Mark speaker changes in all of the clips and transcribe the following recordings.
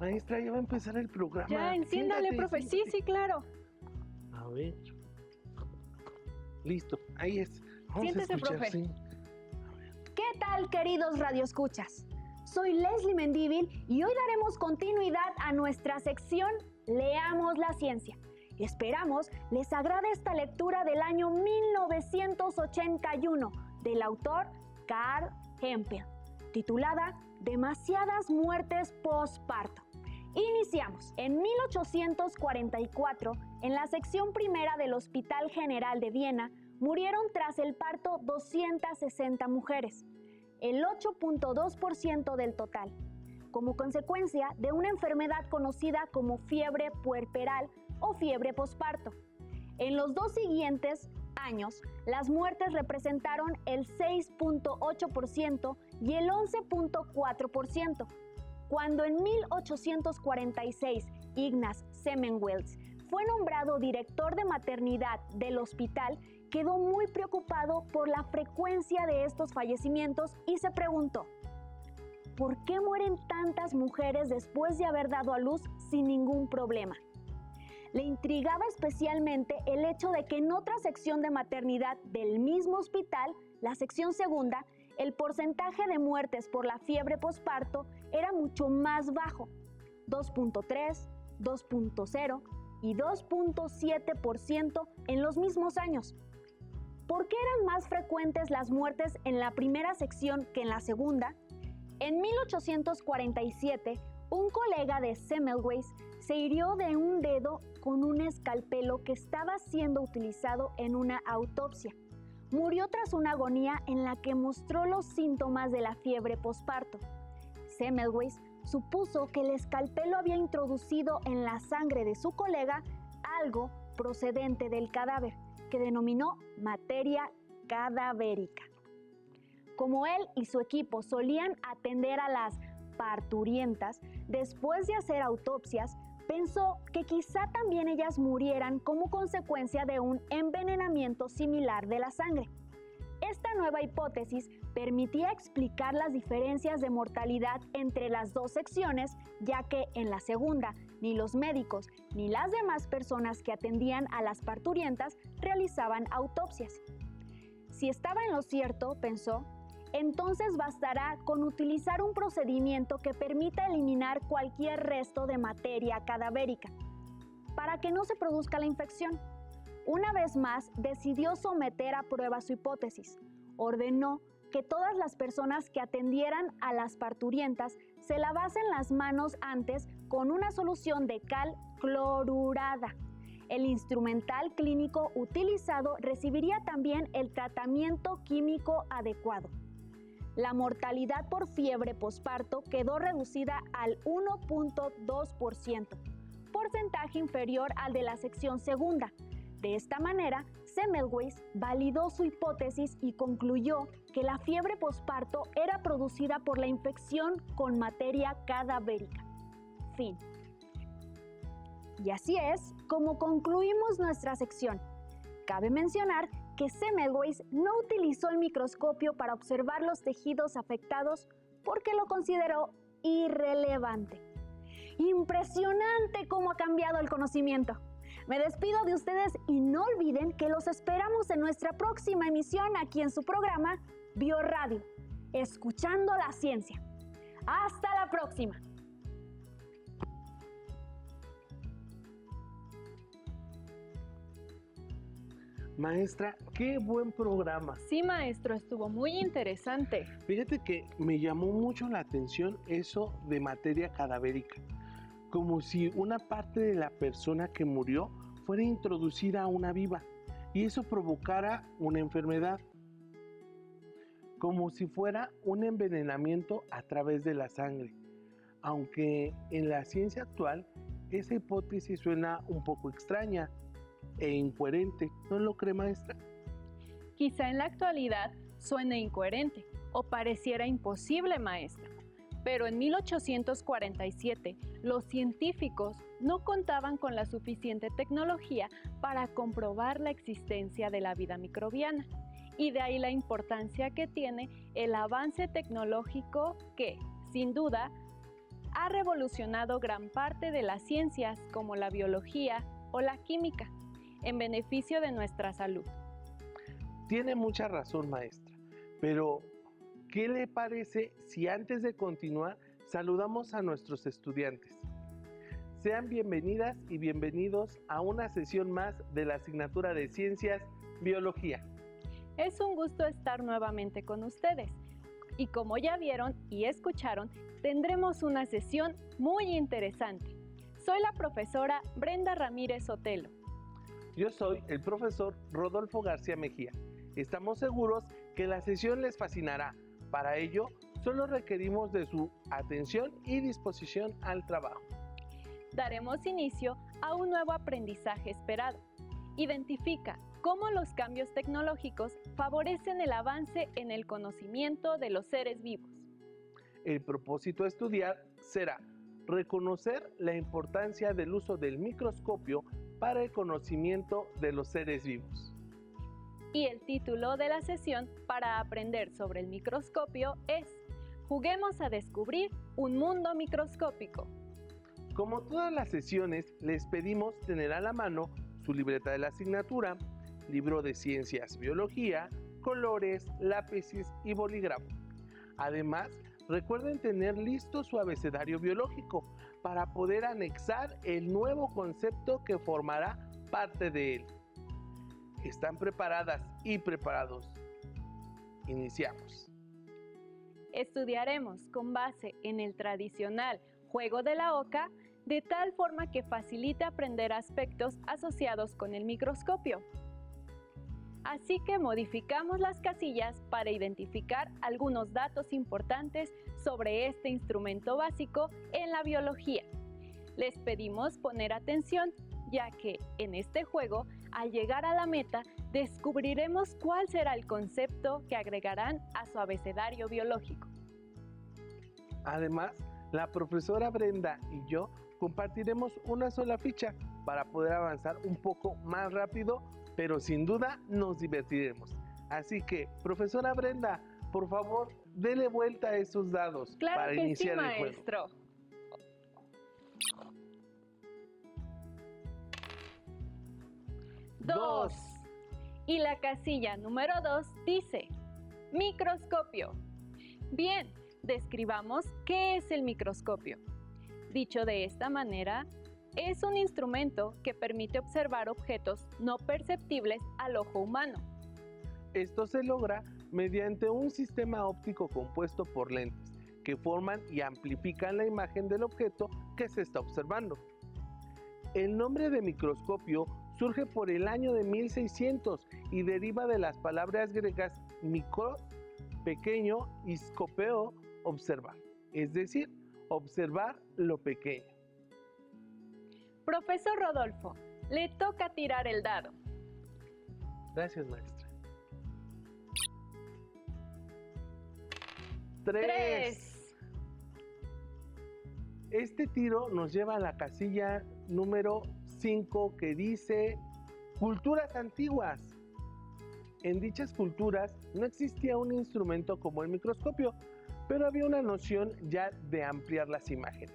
Speaker 1: Maestra, ya va a empezar el programa.
Speaker 2: Ya, enciéndale,
Speaker 1: Siéntate,
Speaker 2: profe.
Speaker 1: siéntate.
Speaker 2: Sí, claro.
Speaker 1: A ver. Listo, ahí es. Vamos
Speaker 2: Siéntese,
Speaker 1: a escuchar,
Speaker 2: profe.
Speaker 1: sí.
Speaker 3: ¿Qué tal, queridos radioescuchas? Soy Leslie Mendívil y hoy daremos continuidad a nuestra sección Leamos la Ciencia. Esperamos les agrade esta lectura del año 1981 del autor Carl Hempel, titulada Demasiadas muertes postparto. Iniciamos. En 1844, en la sección primera del Hospital General de Viena, murieron tras el parto 260 mujeres, el 8.2% del total, como consecuencia de una enfermedad conocida como fiebre puerperal o fiebre posparto. En los dos siguientes años, las muertes representaron el 6.8% y el 11.4%. Cuando en 1846 Ignaz Semmelweis fue nombrado director de maternidad del hospital, quedó muy preocupado por la frecuencia de estos fallecimientos y se preguntó: ¿por qué mueren tantas mujeres después de haber dado a luz sin ningún problema? Le intrigaba especialmente el hecho de que en otra sección de maternidad del mismo hospital, la sección segunda, el porcentaje de muertes por la fiebre posparto era mucho más bajo, 2.3, 2.0 y 2.7% en los mismos años. ¿Por qué eran más frecuentes las muertes en la primera sección que en la segunda? En 1847, un colega de Semmelweis se hirió de un dedo con un escalpelo que estaba siendo utilizado en una autopsia. Murió tras una agonía en la que mostró los síntomas de la fiebre posparto. Semmelweis supuso que el escalpelo había introducido en la sangre de su colega algo procedente del cadáver, que denominó materia cadavérica. Como él y su equipo solían atender a las parturientas, después de hacer autopsias, pensó que quizá también ellas murieran como consecuencia de un envenenamiento similar de la sangre. Esta nueva hipótesis permitía explicar las diferencias de mortalidad entre las dos secciones, ya que en la segunda ni los médicos ni las demás personas que atendían a las parturientas realizaban autopsias. Si estaba en lo cierto, pensó, entonces bastará con utilizar un procedimiento que permita eliminar cualquier resto de materia cadavérica, para que no se produzca la infección. Una vez más, decidió someter a prueba su hipótesis. Ordenó que todas las personas que atendieran a las parturientas se lavasen las manos antes con una solución de cal clorurada. El instrumental clínico utilizado recibiría también el tratamiento químico adecuado. La mortalidad por fiebre posparto quedó reducida al 1.2%, porcentaje inferior al de la sección segunda. De esta manera, Semmelweis validó su hipótesis y concluyó que la fiebre posparto era producida por la infección con materia cadavérica. Fin. Y así es como concluimos nuestra sección. Cabe mencionar que Semmelweis no utilizó el microscopio para observar los tejidos afectados porque lo consideró irrelevante. Impresionante cómo ha cambiado el conocimiento. Me despido de ustedes y no olviden que los esperamos en nuestra próxima emisión aquí en su programa Bioradio, escuchando la ciencia. ¡Hasta la próxima!
Speaker 1: Maestra, qué buen programa.
Speaker 2: Sí, maestro, estuvo muy interesante.
Speaker 1: Fíjate que me llamó mucho la atención eso de materia cadavérica, como si una parte de la persona que murió fuera introducida a una viva y eso provocara una enfermedad, como si fuera un envenenamiento a través de la sangre. Aunque en la ciencia actual esa hipótesis suena un poco extraña e incoherente, ¿no lo cree, maestra?
Speaker 2: Quizá en la actualidad suene incoherente o pareciera imposible, maestro. Pero en 1847 los científicos no contaban con la suficiente tecnología para comprobar la existencia de la vida microbiana. Y de ahí la importancia que tiene el avance tecnológico que, sin duda, ha revolucionado gran parte de las ciencias como la biología o la química, en beneficio de nuestra salud.
Speaker 1: Tiene mucha razón, maestra, pero ¿qué le parece si antes de continuar saludamos a nuestros estudiantes? Sean bienvenidas y bienvenidos a una sesión más de la asignatura de Ciencias Biología.
Speaker 2: Es un gusto estar nuevamente con ustedes. Y como ya vieron y escucharon, tendremos una sesión muy interesante. Soy la profesora Brenda Ramírez Sotelo.
Speaker 1: Yo soy el profesor Rodolfo García Mejía. Estamos seguros que la sesión les fascinará. Para ello, solo requerimos de su atención y disposición al trabajo.
Speaker 2: Daremos inicio a un nuevo aprendizaje esperado. Identifica cómo los cambios tecnológicos favorecen el avance en el conocimiento de los seres vivos.
Speaker 1: El propósito a estudiar será reconocer la importancia del uso del microscopio para el conocimiento de los seres vivos.
Speaker 2: Y el título de la sesión para aprender sobre el microscopio es Juguemos a descubrir un mundo microscópico.
Speaker 1: Como todas las sesiones, les pedimos tener a la mano su libreta de la asignatura, libro de Ciencias Biología, colores, lápices y bolígrafo. Además, recuerden tener listo su abecedario biológico para poder anexar el nuevo concepto que formará parte de él. ¿Están preparadas y preparados? Iniciamos.
Speaker 2: Estudiaremos con base en el tradicional juego de la oca, de tal forma que facilite aprender aspectos asociados con el microscopio. Así que modificamos las casillas para identificar algunos datos importantes sobre este instrumento básico en la biología. Les pedimos poner atención, ya que en este juego, al llegar a la meta, descubriremos cuál será el concepto que agregarán a su abecedario biológico.
Speaker 1: Además, la profesora Brenda y yo compartiremos una sola ficha para poder avanzar un poco más rápido, pero sin duda nos divertiremos. Así que, profesora Brenda, por favor, dele vuelta a esos dados para iniciar el juego.
Speaker 2: Claro que sí, maestro. Dos. Y la casilla número 2 dice, microscopio. Bien, describamos qué es el microscopio. Dicho de esta manera, es un instrumento que permite observar objetos no perceptibles al ojo humano.
Speaker 1: Esto se logra mediante un sistema óptico compuesto por lentes que forman y amplifican la imagen del objeto que se está observando. El nombre de microscopio surge por el año de 1600 y deriva de las palabras griegas mikros, pequeño, y skopeo, observar, es decir, observar lo pequeño.
Speaker 2: Profesor Rodolfo, le toca tirar el dado.
Speaker 1: Gracias, maestra. 3. Este tiro nos lleva a la casilla número 5 que dice culturas antiguas. En dichas culturas no existía un instrumento como el microscopio, pero había una noción ya de ampliar las imágenes.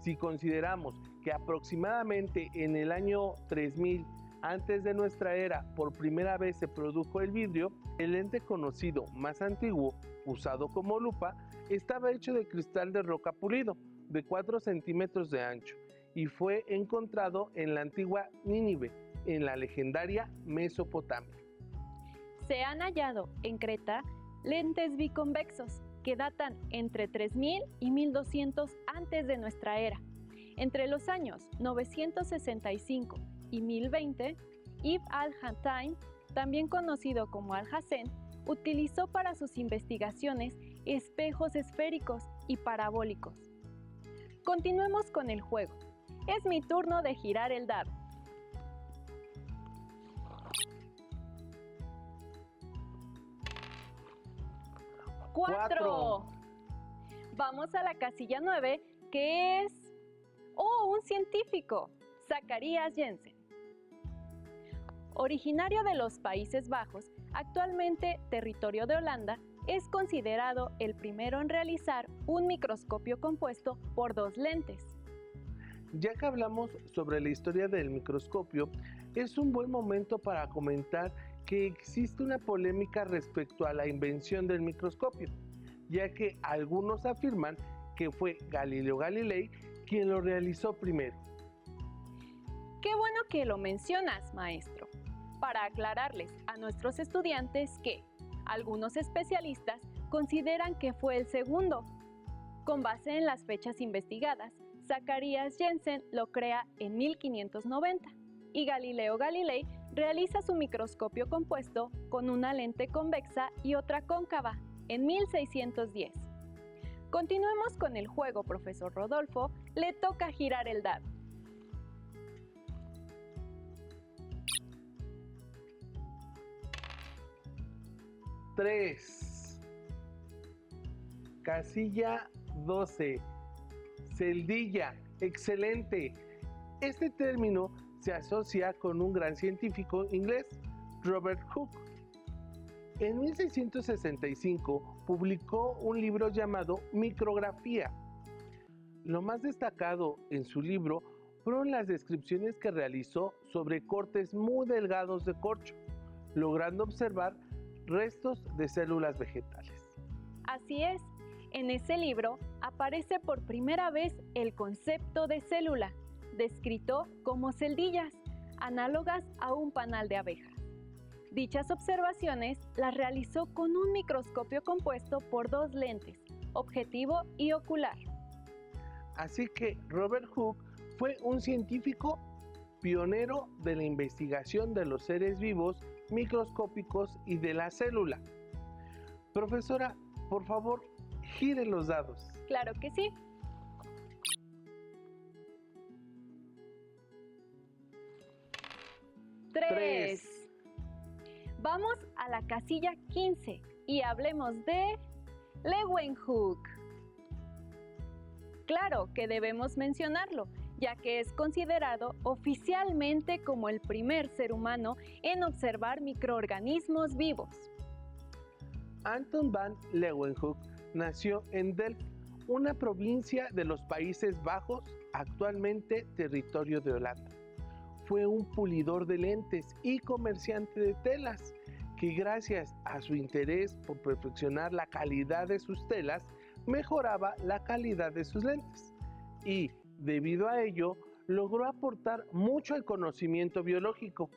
Speaker 1: Si consideramos que aproximadamente en el año 3000 antes de nuestra era por primera vez se produjo el vidrio, el lente conocido más antiguo, usado como lupa, estaba hecho de cristal de roca pulido, de 4 centímetros de ancho, y fue encontrado en la antigua Nínive, en la legendaria Mesopotamia.
Speaker 2: Se han hallado en Creta lentes biconvexos que datan entre 3000 y 1200 antes de nuestra era. Entre los años 965 y 1020, Ibn al-Hatain, también conocido como Alhazen, utilizó para sus investigaciones espejos esféricos y parabólicos. Continuemos con el juego. Es mi turno de girar el dado. 4. Vamos a la casilla 9, que es un científico, Zacharias Jensen. Originario de los Países Bajos, actualmente territorio de Holanda, es considerado el primero en realizar un microscopio compuesto por dos lentes.
Speaker 1: Ya que hablamos sobre la historia del microscopio, es un buen momento para comentar que existe una polémica respecto a la invención del microscopio, ya que algunos afirman que fue Galileo Galilei quien lo realizó primero.
Speaker 2: Qué bueno que lo mencionas, maestro, para aclararles a nuestros estudiantes que algunos especialistas consideran que fue el segundo. Con base en las fechas investigadas, Zacarías Jensen lo crea en 1590 y Galileo Galilei realiza su microscopio compuesto con una lente convexa y otra cóncava en 1610. Continuemos con el juego, profesor Rodolfo. Le toca girar el dado.
Speaker 1: Tres. Casilla 12. Celdilla. Excelente. Este término se asocia con un gran científico inglés, Robert Hooke. En 1665 publicó un libro llamado Micrografía. Lo más destacado en su libro fueron las descripciones que realizó sobre cortes muy delgados de corcho, logrando observar restos de células vegetales.
Speaker 2: Así es, en ese libro aparece por primera vez el concepto de célula, descrito como celdillas, análogas a un panal de abejas. Dichas observaciones las realizó con un microscopio compuesto por dos lentes, objetivo y ocular.
Speaker 1: Así que Robert Hooke fue un científico pionero de la investigación de los seres vivos microscópicos y de la célula. Profesora, por favor, gire los dados.
Speaker 2: Claro que sí. Tres. Vamos a la casilla 15 y hablemos de Leeuwenhoek. Claro que debemos mencionarlo, ya que es considerado oficialmente como el primer ser humano en observar microorganismos vivos.
Speaker 1: Anton van Leeuwenhoek nació en Delft, una provincia de los Países Bajos, actualmente territorio de Holanda. Fue un pulidor de lentes y comerciante de telas, que gracias a su interés por perfeccionar la calidad de sus telas, mejoraba la calidad de sus lentes. Y, debido a ello, logró aportar mucho al conocimiento biológico.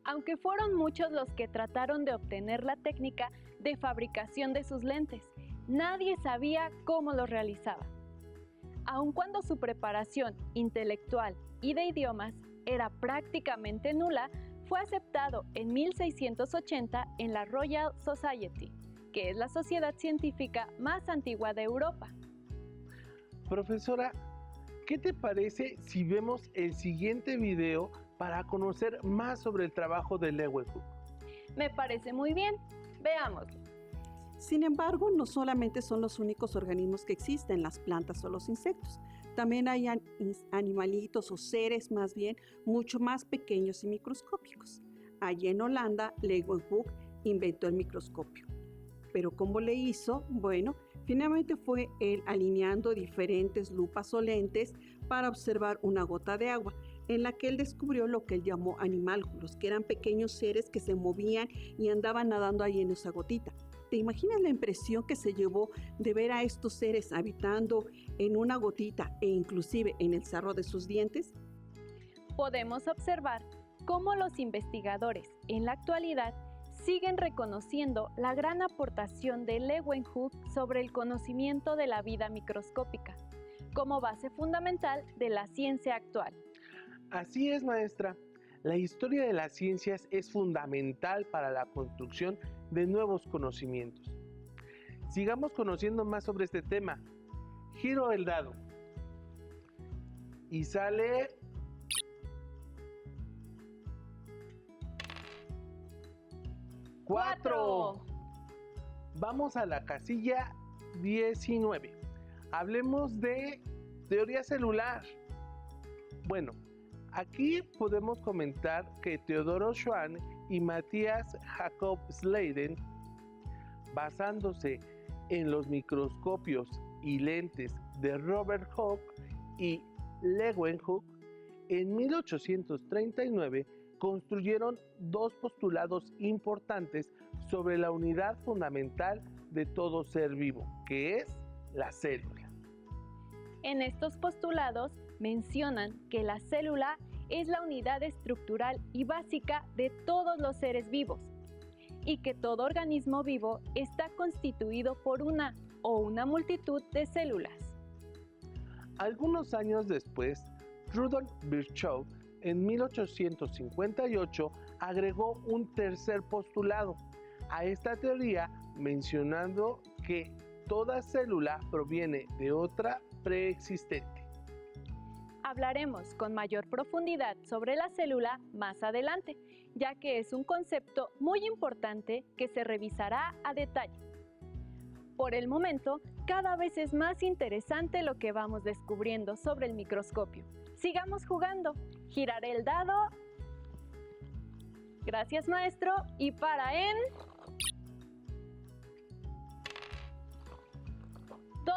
Speaker 2: Aunque fueron muchos los que trataron de obtener la técnica de fabricación de sus lentes, nadie sabía cómo lo realizaba. Aun cuando su preparación intelectual y de idiomas era prácticamente nula, fue aceptado en 1680 en la Royal Society, que es la sociedad científica más antigua de Europa.
Speaker 1: Profesora, ¿qué te parece si vemos el siguiente video para conocer más sobre el trabajo de Leeuwenhoek?
Speaker 2: Me parece muy bien. Veámoslo.
Speaker 4: Sin embargo, no solamente son los únicos organismos que existen, las plantas o los insectos. También hay animalitos o seres más bien mucho más pequeños y microscópicos. Allí en Holanda, Leeuwenhoek inventó el microscopio. Pero ¿cómo le hizo? Bueno, finalmente fue él alineando diferentes lupas o lentes para observar una gota de agua, en la que él descubrió lo que él llamó animálculos, que eran pequeños seres que se movían y andaban nadando ahí en esa gotita. ¿Te imaginas la impresión que se llevó de ver a estos seres habitando en una gotita e inclusive en el sarro de sus dientes?
Speaker 2: Podemos observar cómo los investigadores en la actualidad siguen reconociendo la gran aportación de Leeuwenhoek sobre el conocimiento de la vida microscópica, como base fundamental de la ciencia actual.
Speaker 1: Así es, maestra. La historia de las ciencias es fundamental para la construcción de nuevos conocimientos. Sigamos conociendo más sobre este tema. Giro el dado. Y sale 4. Vamos a la casilla 19. Hablemos de teoría celular. Bueno, aquí podemos comentar que Theodor Schwann y Matthias Jacob Sladen basándose en los microscopios y lentes de Robert Hooke y Leeuwenhoek, en 1839 construyeron dos postulados importantes sobre la unidad fundamental de todo ser vivo, que es la célula.
Speaker 2: En estos postulados mencionan que la célula es la unidad estructural y básica de todos los seres vivos y que todo organismo vivo está constituido por una o una multitud de células.
Speaker 1: Algunos años después, Rudolf Virchow en 1858 agregó un tercer postulado a esta teoría, mencionando que toda célula proviene de otra preexistente.
Speaker 2: Hablaremos con mayor profundidad sobre la célula más adelante, ya que es un concepto muy importante que se revisará a detalle. Por el momento, cada vez es más interesante lo que vamos descubriendo sobre el microscopio. Sigamos jugando. Giraré el dado. Gracias, maestro. Y para en...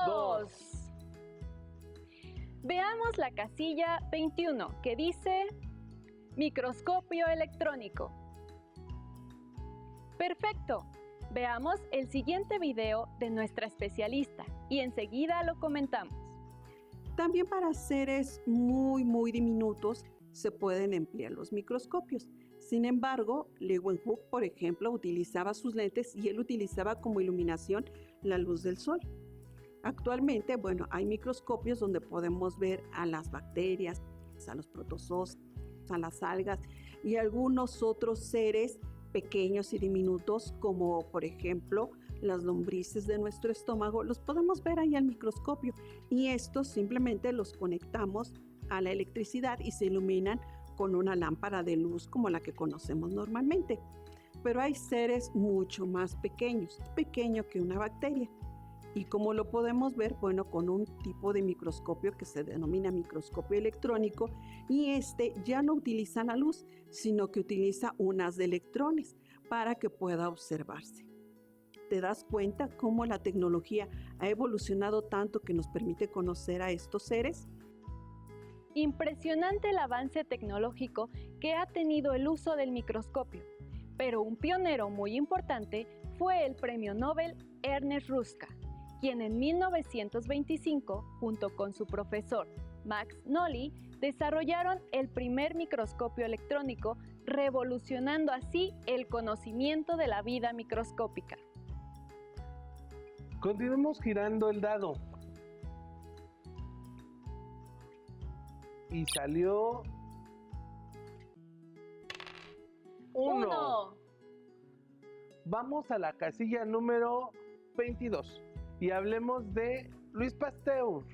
Speaker 2: 2. Veamos la casilla 21 que dice microscopio electrónico. Perfecto. Veamos el siguiente video de nuestra especialista y enseguida lo comentamos.
Speaker 4: También para seres muy diminutos se pueden emplear los microscopios. Sin embargo, Leeuwenhoek, por ejemplo, utilizaba sus lentes y él utilizaba como iluminación la luz del sol. Actualmente, hay microscopios donde podemos ver a las bacterias, a los protozoos, a las algas y algunos otros seres pequeños y diminutos, como por ejemplo las lombrices de nuestro estómago, los podemos ver ahí al microscopio y estos simplemente los conectamos a la electricidad y se iluminan con una lámpara de luz como la que conocemos normalmente. Pero hay seres mucho más pequeños, pequeño que una bacteria. Y como lo podemos ver, con un tipo de microscopio que se denomina microscopio electrónico, y este ya no utiliza la luz, sino que utiliza un haz de electrones para que pueda observarse. ¿Te das cuenta cómo la tecnología ha evolucionado tanto que nos permite conocer a estos seres?
Speaker 2: Impresionante el avance tecnológico que ha tenido el uso del microscopio, pero un pionero muy importante fue el premio Nobel Ernest Ruska, quien en 1925, junto con su profesor Max Nolly, desarrollaron el primer microscopio electrónico, revolucionando así el conocimiento de la vida microscópica.
Speaker 1: Continuemos girando el dado. Y salió 1. Vamos a la casilla número 22 y hablemos de Louis Pasteur.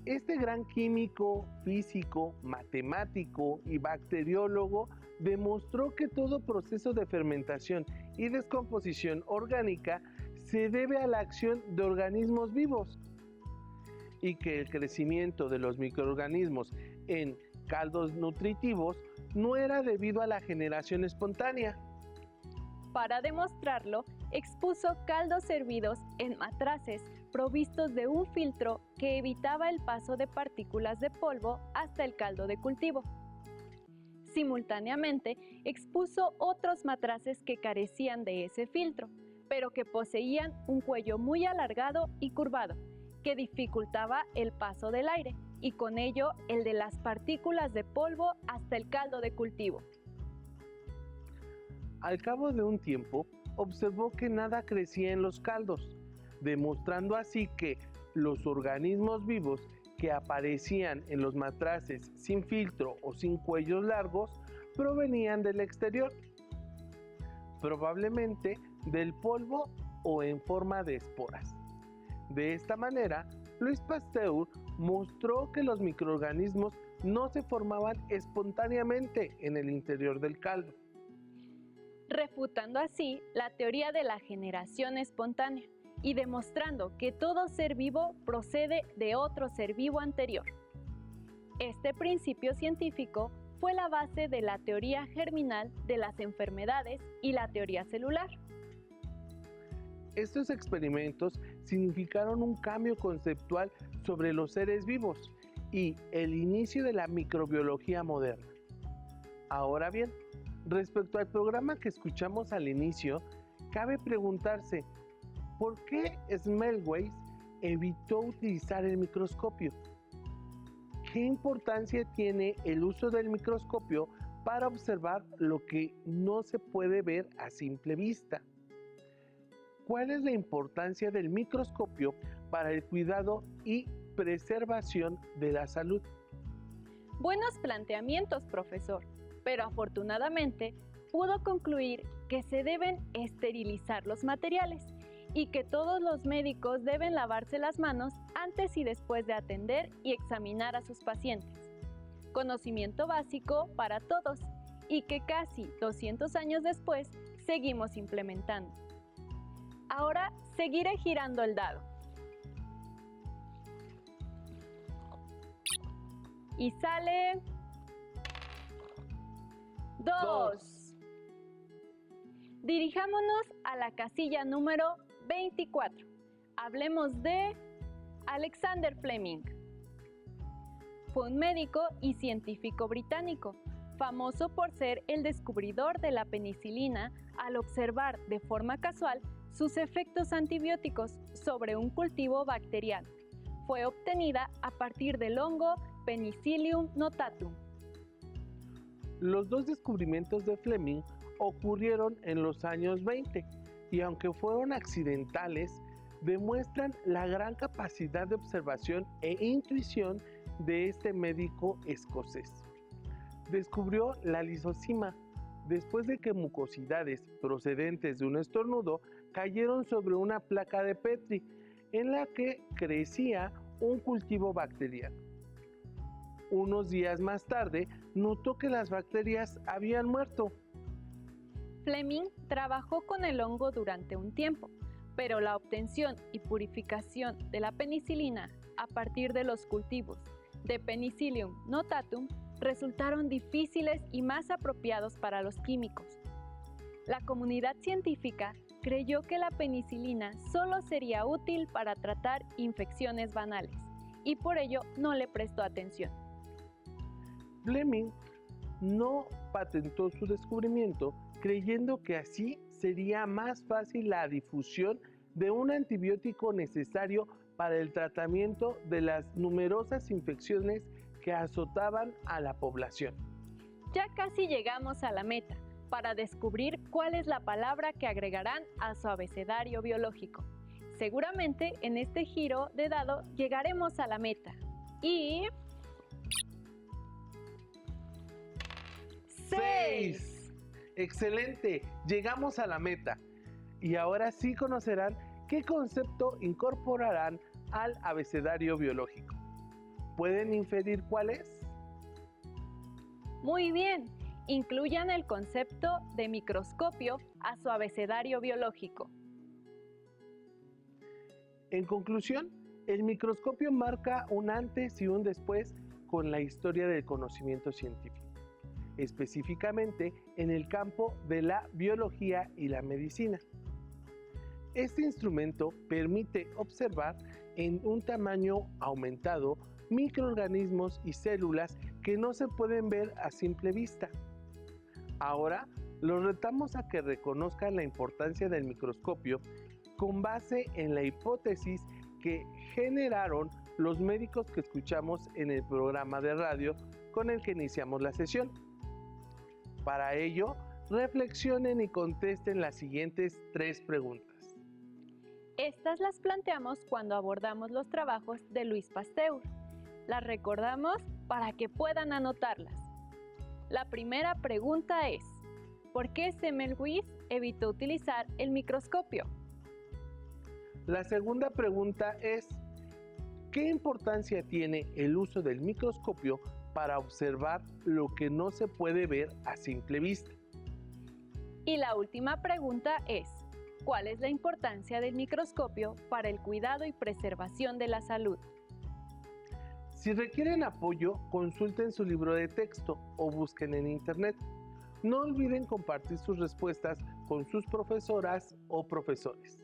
Speaker 1: Este gran químico, físico, matemático y bacteriólogo demostró que todo proceso de fermentación y descomposición orgánica se debe a la acción de organismos vivos y que el crecimiento de los microorganismos en caldos nutritivos no era debido a la generación espontánea.
Speaker 2: Para demostrarlo, expuso caldos hervidos en matraces provistos de un filtro que evitaba el paso de partículas de polvo hasta el caldo de cultivo. Simultáneamente, expuso otros matraces que carecían de ese filtro, pero que poseían un cuello muy alargado y curvado, que dificultaba el paso del aire, y con ello el de las partículas de polvo hasta el caldo de cultivo.
Speaker 1: Al cabo de un tiempo, observó que nada crecía en los caldos, demostrando así que los organismos vivos que aparecían en los matraces sin filtro o sin cuellos largos provenían del exterior, probablemente del polvo o en forma de esporas. De esta manera, Louis Pasteur mostró que los microorganismos no se formaban espontáneamente en el interior del caldo,
Speaker 2: refutando así la teoría de la generación espontánea y demostrando que todo ser vivo procede de otro ser vivo anterior. Este principio científico fue la base de la teoría germinal de las enfermedades y la teoría celular.
Speaker 1: Estos experimentos significaron un cambio conceptual sobre los seres vivos y el inicio de la microbiología moderna. Ahora bien, respecto al programa que escuchamos al inicio, cabe preguntarse, ¿por qué Semmelweis evitó utilizar el microscopio? ¿Qué importancia tiene el uso del microscopio para observar lo que no se puede ver a simple vista? ¿Cuál es la importancia del microscopio para el cuidado y preservación de la salud?
Speaker 2: Buenos planteamientos, profesor, pero afortunadamente pudo concluir que se deben esterilizar los materiales y que todos los médicos deben lavarse las manos antes y después de atender y examinar a sus pacientes. Conocimiento básico para todos y que casi 200 años después seguimos implementando. Ahora seguiré girando el dado. Y sale 2. Dirijámonos a la casilla número 24. Hablemos de Alexander Fleming. Fue un médico y científico británico, famoso por ser el descubridor de la penicilina al observar de forma casual sus efectos antibióticos sobre un cultivo bacteriano. Fue obtenida a partir del hongo Penicillium notatum.
Speaker 1: Los dos descubrimientos de Fleming ocurrieron en los años 20 y aunque fueron accidentales, demuestran la gran capacidad de observación e intuición de este médico escocés. Descubrió la lisocima después de que mucosidades procedentes de un estornudo cayeron sobre una placa de Petri en la que crecía un cultivo bacteriano. Unos días más tarde, notó que las bacterias habían muerto.
Speaker 2: Fleming trabajó con el hongo durante un tiempo, pero la obtención y purificación de la penicilina a partir de los cultivos de Penicillium notatum resultaron difíciles y más apropiados para los químicos. La comunidad científica creyó que la penicilina solo sería útil para tratar infecciones banales y por ello no le prestó atención.
Speaker 1: Fleming no patentó su descubrimiento creyendo que así sería más fácil la difusión de un antibiótico necesario para el tratamiento de las numerosas infecciones que azotaban a la población.
Speaker 2: Ya casi llegamos a la meta para descubrir cuál es la palabra que agregarán a su abecedario biológico. Seguramente en este giro de dado llegaremos a la meta. Y... 6.
Speaker 1: ¡Excelente! Llegamos a la meta. Y ahora sí conocerán qué concepto incorporarán al abecedario biológico. ¿Pueden inferir cuál es?
Speaker 2: Muy bien, incluyan el concepto de microscopio a su abecedario biológico.
Speaker 1: En conclusión, el microscopio marca un antes y un después con la historia del conocimiento científico, específicamente en el campo de la biología y la medicina. Este instrumento permite observar en un tamaño aumentado microorganismos y células que no se pueden ver a simple vista. Ahora, los retamos a que reconozcan la importancia del microscopio con base en la hipótesis que generaron los médicos que escuchamos en el programa de radio con el que iniciamos la sesión. Para ello, reflexionen y contesten las siguientes 3 preguntas.
Speaker 2: Estas las planteamos cuando abordamos los trabajos de Louis Pasteur. Las recordamos para que puedan anotarlas. La primera pregunta es, ¿por qué Semmelweis evitó utilizar el microscopio?
Speaker 1: La segunda pregunta es, ¿qué importancia tiene el uso del microscopio para observar lo que no se puede ver a simple vista?
Speaker 2: Y la última pregunta es, ¿cuál es la importancia del microscopio para el cuidado y preservación de la salud?
Speaker 1: Si requieren apoyo, consulten su libro de texto o busquen en internet. No olviden compartir sus respuestas con sus profesoras o profesores.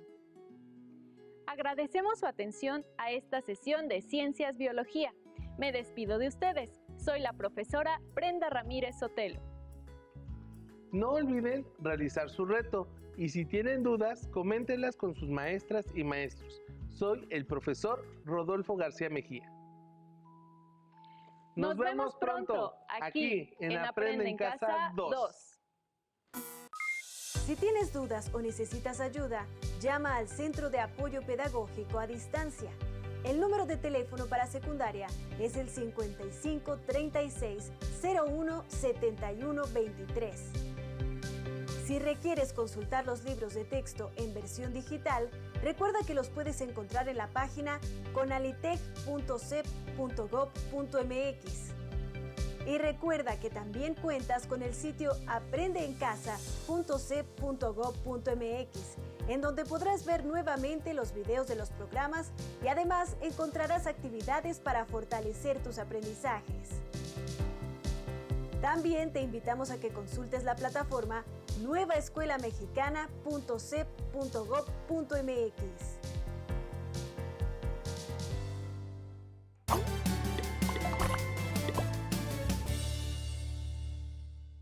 Speaker 2: Agradecemos su atención a esta sesión de Ciencias Biología. Me despido de ustedes. Soy la profesora Brenda Ramírez Sotelo.
Speaker 1: No olviden realizar su reto y si tienen dudas, coméntenlas con sus maestras y maestros. Soy el profesor Rodolfo García Mejía.
Speaker 2: Nos vemos pronto aquí en Aprende en Casa 2.
Speaker 5: Si tienes dudas o necesitas ayuda, llama al Centro de Apoyo Pedagógico a Distancia. El número de teléfono para secundaria es el 55 36 01 71 23. Si requieres consultar los libros de texto en versión digital, recuerda que los puedes encontrar en la página conalitec.cep.gov.mx. Y recuerda que también cuentas con el sitio aprendeencasa.cep.gov.mx, en donde podrás ver nuevamente los videos de los programas y además encontrarás actividades para fortalecer tus aprendizajes. También te invitamos a que consultes la plataforma nuevaescuelamexicana.cep.gov.mx.